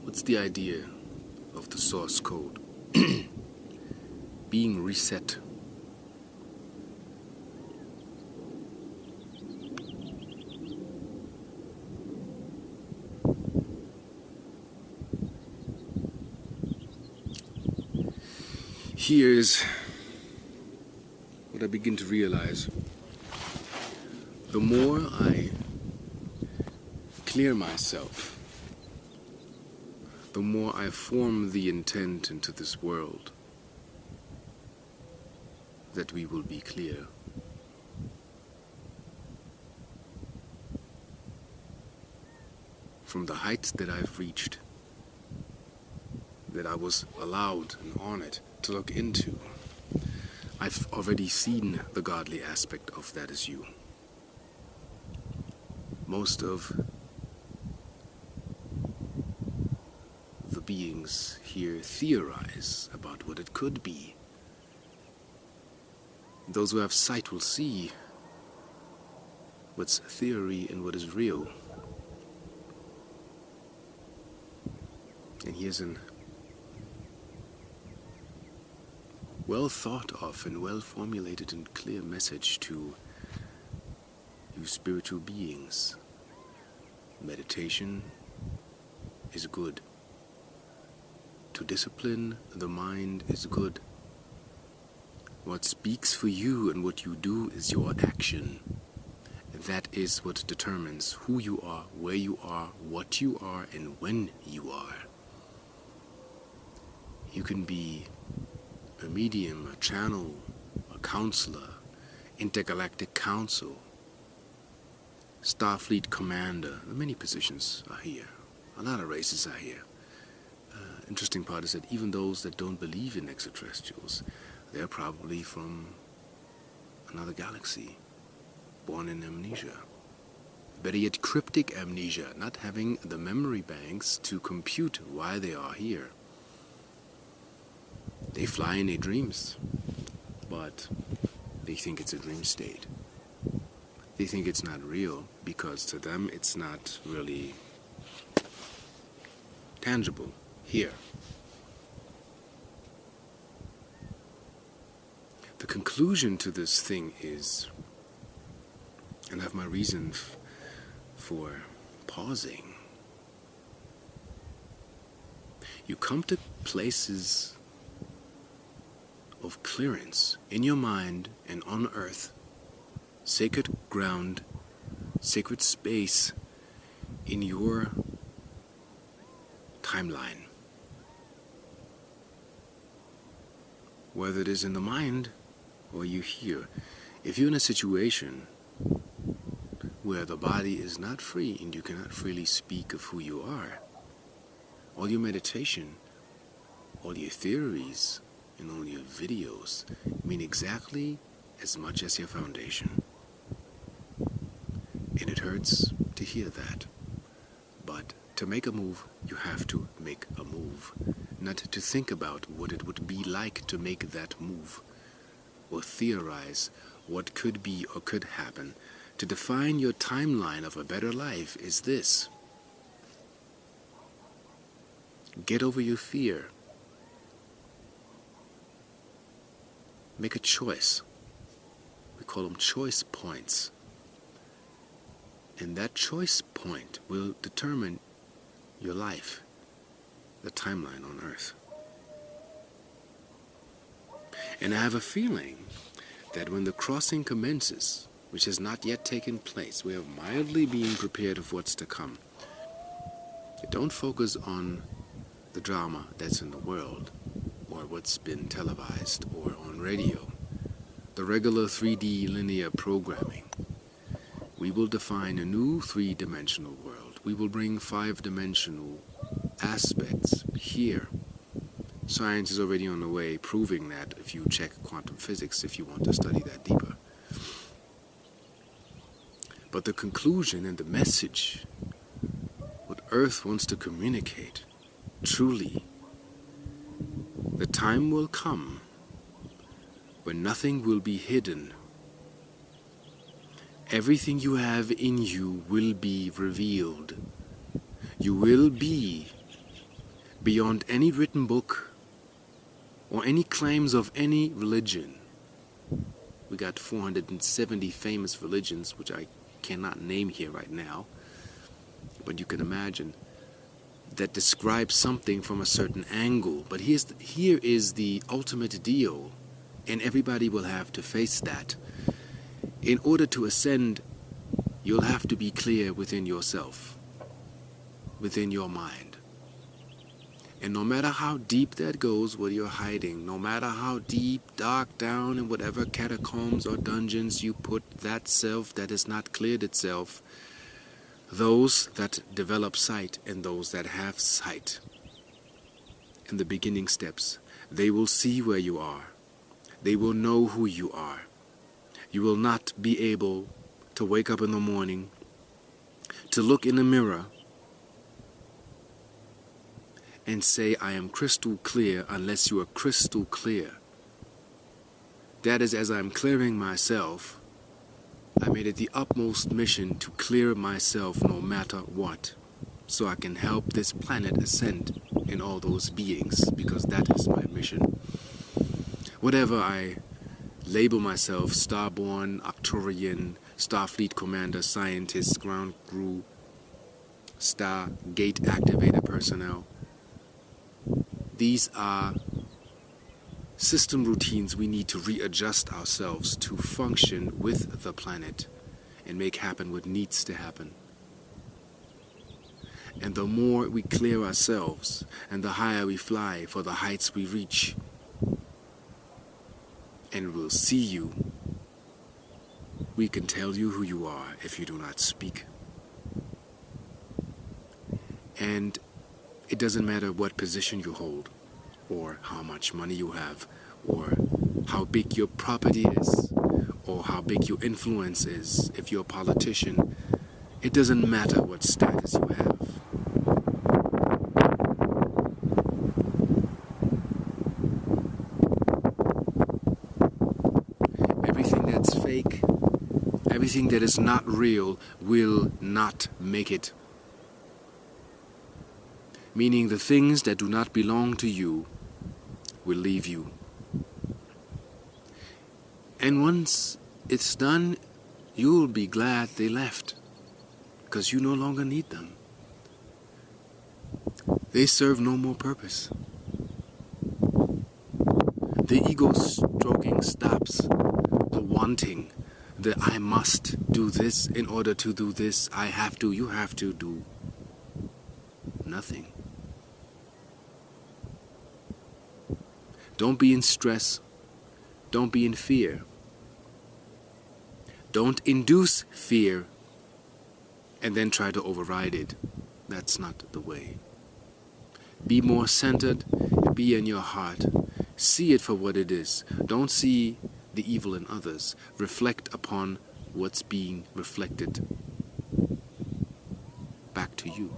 What's the idea of the source code being reset? Here's what I begin to realize. The more I clear myself, the more I form the intent into this world that we will be clear. From the heights that I've reached, that I was allowed and honored to look into, I've already seen the godly aspect of that as you. Most of the beings here theorize about what it could be. Those who have sight will see what's theory and what is real. And here's an well thought of and well formulated and clear message to you spiritual beings. Meditation is good. To discipline the mind is good. What speaks for you and what you do is your action. That is what determines who you are, where you are, what you are, and when you are. You can be a medium, a channel, a counselor, intergalactic council, Starfleet commander. Many positions are here. A lot of races are here. Interesting part is that even those that don't believe in extraterrestrials, they're probably from another galaxy, born in amnesia. Better yet, cryptic amnesia, not having the memory banks to compute why they are here. They fly in their dreams, but they think it's a dream state. They think it's not real because to them it's not really tangible here. The conclusion to this thing is, and I have my reason for pausing, you come to places of clearance in your mind and on earth, sacred ground, sacred space in your timeline. Whether it is in the mind or you hear, if you're in a situation where the body is not free and you cannot freely speak of who you are, all your meditation, all your theories, and all your videos mean exactly as much as your foundation. And it hurts to hear that. But to make a move, you have to make a move. Not to think about what it would be like to make that move, or theorize what could be or could happen. To define your timeline of a better life is this. Get over your fear. Make a choice. We call them choice points. And that choice point will determine your life, the timeline on Earth. And I have a feeling that when the crossing commences, which has not yet taken place, we are mildly being prepared of what's to come. Don't focus on the drama that's in the world, or what's been televised or on radio, the regular 3D linear programming. We will define a new three-dimensional world. We will bring five-dimensional aspects here. Science is already on the way proving that if you check quantum physics, if you want to study that deeper. But the conclusion and the message, what Earth wants to communicate, truly, the time will come when nothing will be hidden. Everything you have in you will be revealed. You will be beyond any written book or any claims of any religion. We got 470 famous religions, which I cannot name here right now, but you can imagine, that describe something from a certain angle. But here is the ultimate deal, and everybody will have to face that. In order to ascend, you'll have to be clear within yourself, within your mind. And no matter how deep that goes, what you're hiding, no matter how deep, dark down in whatever catacombs or dungeons you put that self that has not cleared itself, those that develop sight and those that have sight in the beginning steps, they will see where you are. They will know who you are. You will not be able to wake up in the morning, to look in the mirror and say, I am crystal clear, unless you are crystal clear. That is, as I'm clearing myself, I made it the utmost mission to clear myself no matter what, so I can help this planet ascend in all those beings, because that is my mission. Whatever I label myself, Starborn, Arcturian, Starfleet Commander, Scientist, Ground Crew, Stargate Activator Personnel, these are system routines we need to readjust ourselves to function with the planet and make happen what needs to happen. And the more we clear ourselves and the higher we fly for the heights we reach, and we'll see you, we can tell you who you are if you do not speak. And it doesn't matter what position you hold, or how much money you have, or how big your property is, or how big your influence is. If you're a politician, it doesn't matter what status you have. Everything that's fake, everything that is not real will not make it. Meaning the things that do not belong to you will leave you. And once it's done, you'll be glad they left, because you no longer need them. They serve no more purpose. The ego stroking stops, the wanting, the I must do this in order to do this, I have to, you have to do nothing. Don't be in stress. Don't be in fear. Don't induce fear and then try to override it. That's not the way. Be more centered. Be in your heart. See it for what it is. Don't see the evil in others. Reflect upon what's being reflected back to you.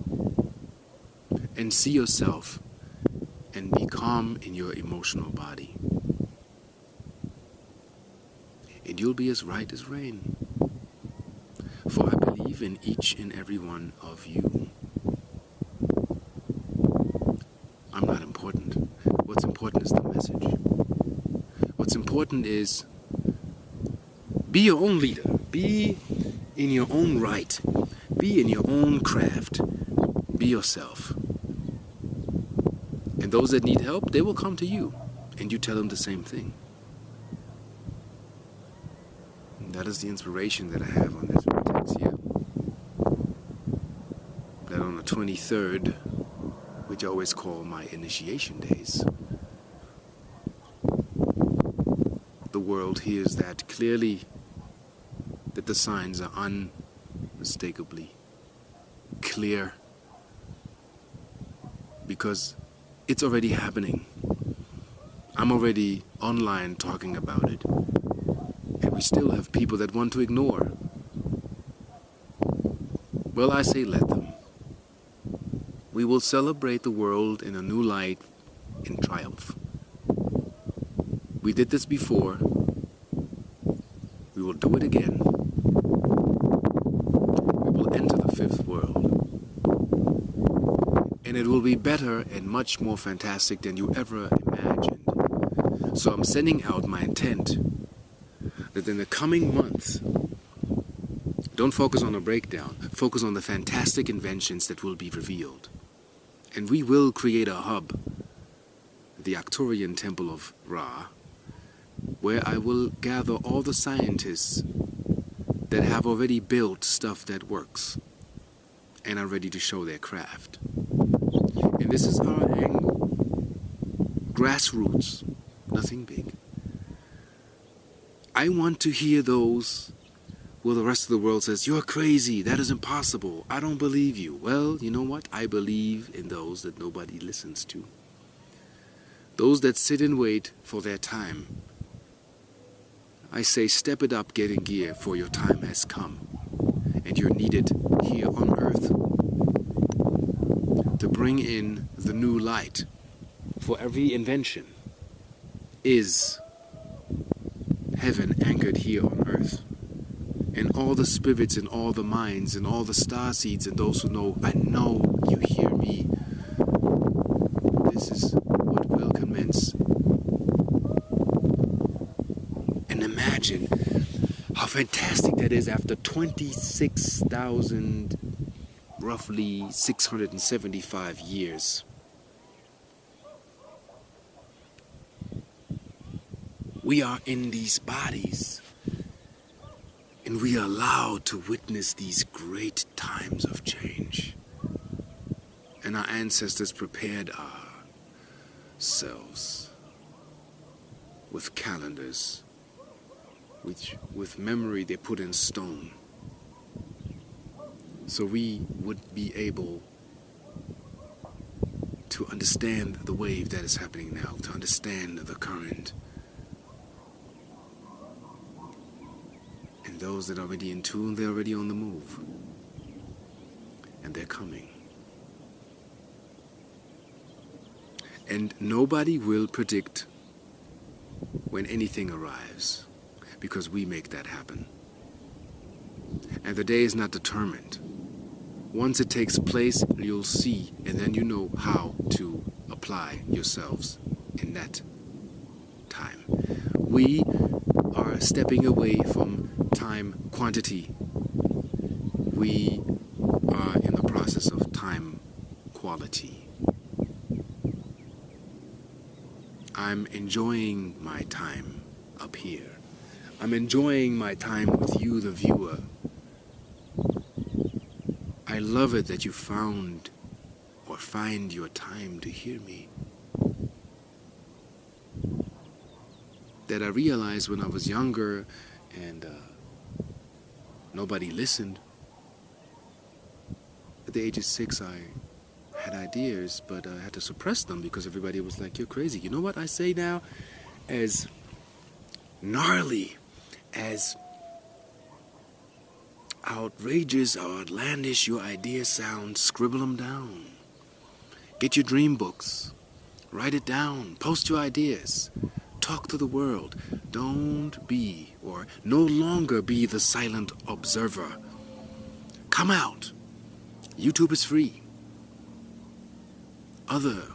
And see yourself and be calm in your emotional body. And you'll be as right as rain. For I believe in each and every one of you. I'm not important. What's important is the message. What's important is be your own leader. Be in your own right. Be in your own craft. Be yourself. And those that need help, they will come to you. And you tell them the same thing. And that is the inspiration that I have on this Vortex here. That on the 23rd, which I always call my initiation days, the world hears that clearly, that the signs are unmistakably clear, because it's already happening. I'm already online talking about it, and we still have people that want to ignore. Well, I say let them. We will celebrate the world in a new light, in triumph. We did this before. We will do it again. We will enter the fifth world. And it will be better and much more fantastic than you ever imagined. So I'm sending out my intent that in the coming months, don't focus on a breakdown, focus on the fantastic inventions that will be revealed. And we will create a hub, the Arcturian Temple of Ra, where I will gather all the scientists that have already built stuff that works and are ready to show their craft. And this is our angle. Grassroots, nothing big. I want to hear those where the rest of the world says, "You're crazy, that is impossible, I don't believe you." Well, you know what? I believe in those that nobody listens to. Those that sit and wait for their time. I say, step it up, get in gear, for your time has come. And you're needed here on earth to bring in the new light. For every invention is heaven anchored here on earth. And all the spirits and all the minds and all the star seeds and those who know, I know you hear me. This is what will commence. And imagine how fantastic that is after 26,000, roughly 675 years. We are in these bodies. And we are allowed to witness these great times of change. And our ancestors prepared ourselves with calendars, which with memory they put in stone. So we would be able to understand the wave that is happening now, to understand the current. Those that are already in tune, they're already on the move. And they're coming. And nobody will predict when anything arrives, because we make that happen. And the day is not determined. Once it takes place, you'll see, and then you know how to apply yourselves in that time. We are stepping away from time quantity. We are in the process of time quality. I'm enjoying my time up here. I'm enjoying my time with you, the viewer. I love it that you found or find your time to hear me. That I realized when I was younger and nobody listened. At the age of 6, I had ideas, but I had to suppress them because everybody was like, "You're crazy." You know what I say now? As gnarly, as outrageous or outlandish your ideas sound, scribble them down. Get your dream books. Write it down. Post your ideas. Talk to the world. Don't be, or no longer be, the silent observer. Come out. YouTube is free. Other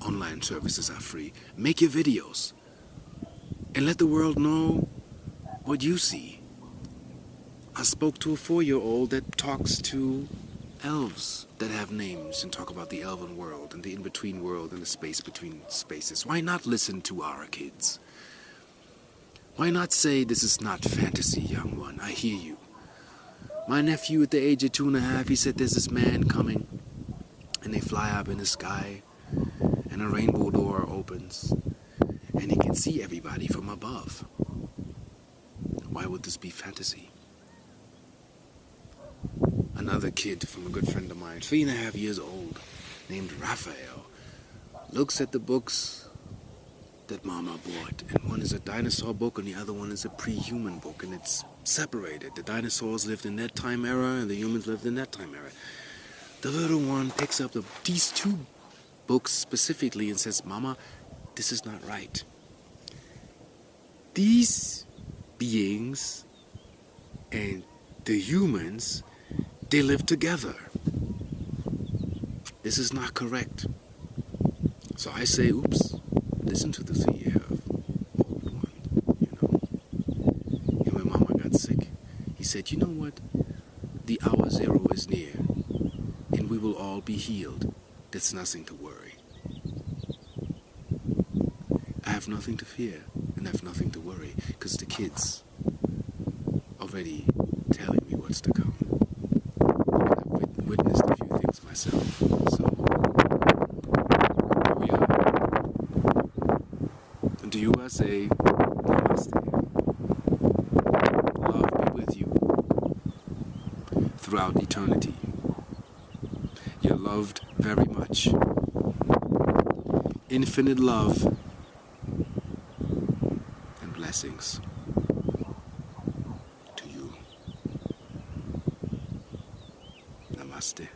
online services are free. Make your videos and let the world know what you see. I spoke to a 4-year-old that talks to elves that have names and talk about the elven world and the in-between world and the space between spaces. Why not listen to our kids? Why not say, "This is not fantasy, young one, I hear you"? My nephew at the age of 2.5, he said there's this man coming and they fly up in the sky and a rainbow door opens and he can see everybody from above. Why would this be fantasy? Another kid from a good friend of mine, 3.5 years old, named Raphael, looks at the books that Mama bought, and one is a dinosaur book and the other one is a pre-human book, and it's separated. The dinosaurs lived in that time era and the humans lived in that time era. The little one picks up these 2 books specifically and says, "Mama, this is not right. These beings and the humans, they live together. This is not correct. So I say, oops, listen to the 3-year-old one, you know. And when Mama got sick, he said, you know what? The hour zero is near, and we will all be healed. There's nothing to worry. I have nothing to fear, and I have nothing to worry, because the kids already telling me what's to come. And I've witnessed a few things myself. So, here we are. And to you I say, Namaste. Love be with you throughout eternity. You're loved very much. Infinite love and blessings to you. Namaste.